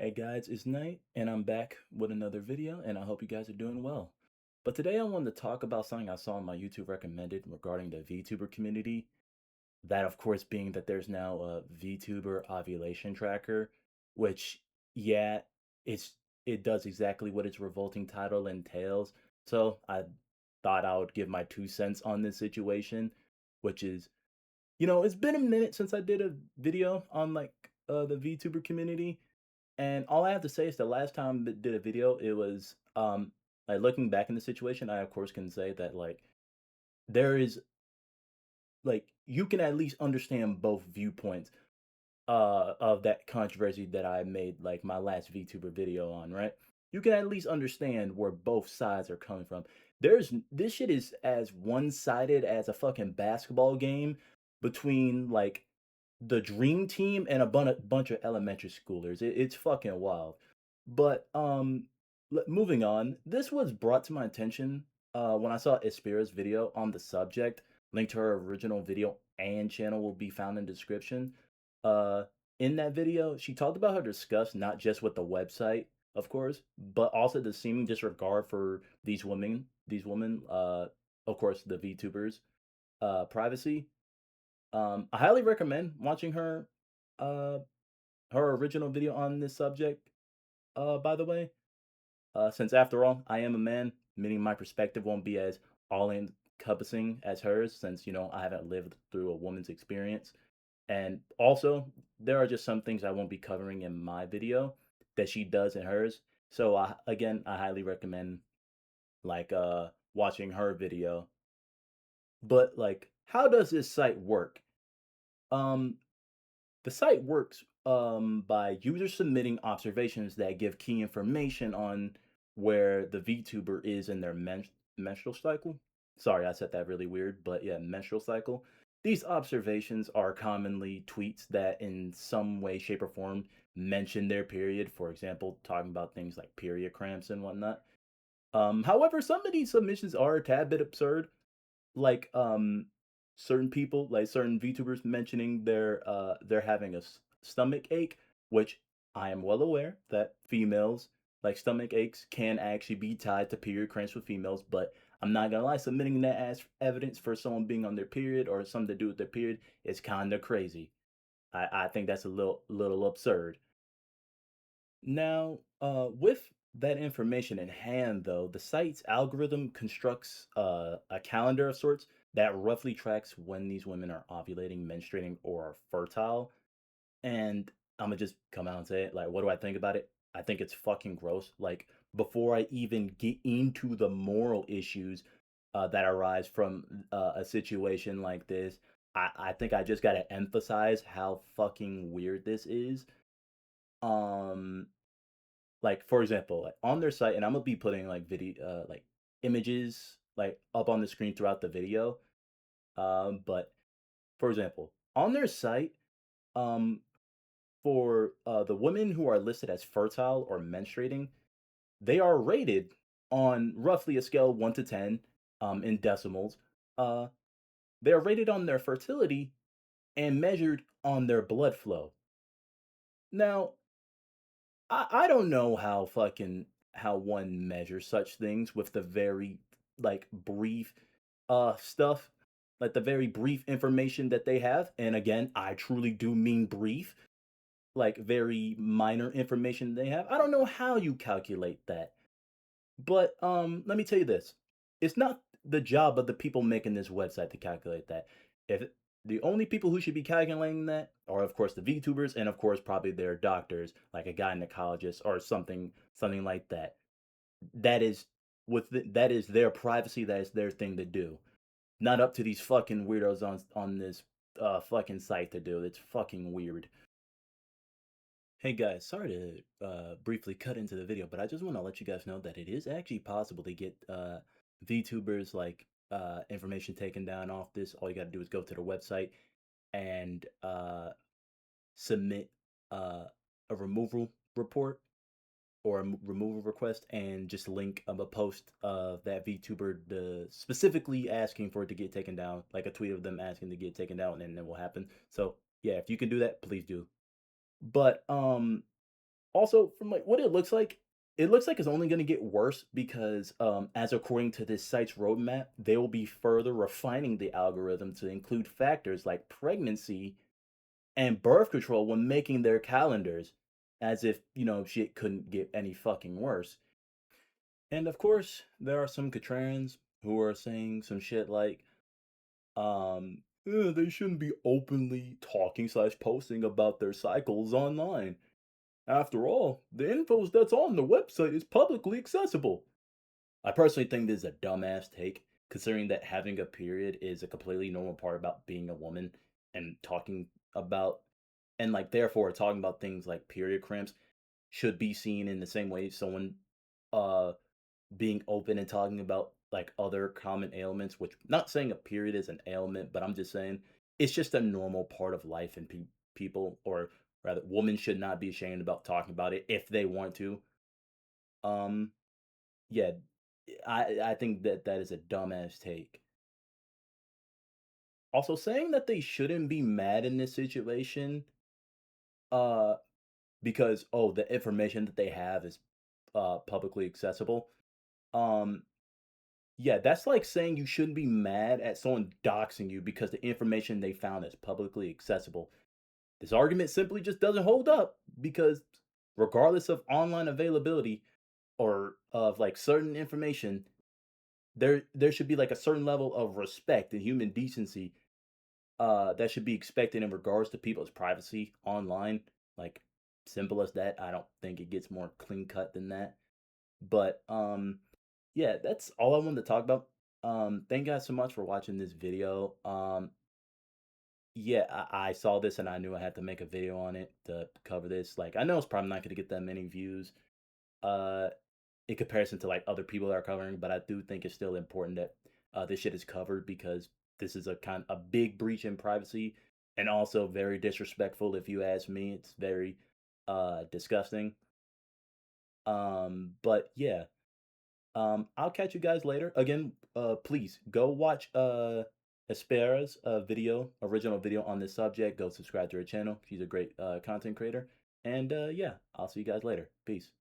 Hey guys, it's Night, and I'm back with another video, and I hope you guys are doing well. But today I wanted to talk about something I saw on my YouTube recommended regarding the VTuber community. That, of course, being that there's now a VTuber ovulation tracker, which, yeah, it's it does exactly what its revolting title entails. So I thought I would give my 2 cents on this situation, which is, it's been a minute since I did a video on the VTuber community, and all I have to say is the last time I did a video, it was like looking back in the situation, I of course can say that there is you can at least understand both viewpoints of that controversy that I made like my last VTuber video on, right? You can at least understand where both sides are coming from. This shit is as one-sided as a fucking basketball game between the dream team and a bunch of elementary schoolers. It's fucking wild. But moving on, this was brought to my attention when I saw Espira's video on the subject. Link to her original video and channel will be found in the description. Uh, in that video, she talked about her disgust not just with the website, of course, but also the seeming disregard for these women, of course, the VTubers, privacy. I highly recommend watching uh, her original video on this subject. By the way, since after all, I am a man, meaning my perspective won't be as all encompassing as hers, since I haven't lived through a woman's experience. And also, there are just some things I won't be covering in my video that she does in hers. So I highly recommend watching her video. But how does this site work? Um, The site works by users submitting observations that give key information on where the VTuber is in their menstrual cycle. Sorry, I said that really weird, but yeah, menstrual cycle. These observations are commonly tweets that, in some way, shape, or form, mention their period. For example, talking about things like period cramps and whatnot. However, some of these submissions are a tad bit absurd, like certain people, like certain VTubers mentioning they're having a stomach ache, which I am well aware that females like stomach aches can actually be tied to period cramps with females, but I'm not gonna lie, submitting that as evidence for someone being on their period or something to do with their period is kind of crazy. I think that's a little absurd. Now, with that information in hand, though, the site's algorithm constructs a calendar of sorts that roughly tracks when these women are ovulating, menstruating, or are fertile. And I'm gonna just come out and say it. Like, what do I think about it? I think it's fucking gross. Like, before I even get into the moral issues that arise from a situation like this, I think I just gotta emphasize how fucking weird this is. Um, like for example, like on their site, and I'm gonna be putting images up on the screen throughout the video. But for example, on their site, um, for the women who are listed as fertile or menstruating, they are rated on roughly a scale of 1 to 10, in decimals. Uh, they are rated on their fertility and measured on their blood flow. Now, I don't know how one measures such things with the very brief stuff, like the very brief information that they have. And again, I truly do mean brief, like very minor information they have. I don't know how you calculate that. But let me tell you this. It's not the job of the people making this website to calculate that. If The only people who should be calculating that are of course the VTubers and of course probably their doctors, like a gynecologist or something like that. That is that is their privacy, that is their thing to do. Not up to these fucking weirdos on this fucking site to do. It's fucking weird. Hey guys, sorry to briefly cut into the video, but I just want to let you guys know that it is actually possible to get VTubers information taken down off this. All you got to do is go to the website and submit a removal report or a removal request, and just link a post of that VTuber specifically asking for it to get taken down, like a tweet of them asking to get taken down, and then it will happen. So yeah, if you can do that, please do. But Also, from like what it looks like it's only going to get worse because, as according to this site's roadmap, they will be further refining the algorithm to include factors like pregnancy and birth control when making their calendars, as if shit couldn't get any fucking worse. And of course, there are some contrarians who are saying some shit like, they shouldn't be openly talking slash posting about their cycles online. After all, the info that's on the website is publicly accessible. I personally think this is a dumbass take, considering that having a period is a completely normal part about being a woman, and talking about and like therefore talking about things like period cramps should be seen in the same way someone uh being open and talking about like other common ailments, which not saying a period is an ailment, but I'm just saying it's just a normal part of life, and people, or rather women, should not be ashamed about talking about it if they want to. Um yeah, I think that that is a dumbass take. Also, saying that they shouldn't be mad in this situation, uh because the information that they have is publicly accessible. Um Yeah, that's like saying you shouldn't be mad at someone doxing you because the information they found is publicly accessible. This argument simply just doesn't hold up because, regardless of online availability or of like certain information, there should be like a certain level of respect and human decency that should be expected in regards to people's privacy online. Like, simple as that. I don't think it gets more clean cut than that. But yeah, that's all I wanted to talk about. Thank you guys so much for watching this video. Yeah, I saw this and I knew I had to make a video on it to cover this. Like, I know it's probably not going to get that many views, uh, in comparison to like other people that are covering, but I do think it's still important that this shit is covered because this is a big breach in privacy, and also very disrespectful if you ask me. It's very disgusting. But yeah. I'll catch you guys later. Again, please go watch Espera's original video on this subject. Go subscribe to her channel. She's a great content creator. And yeah, I'll see you guys later. Peace.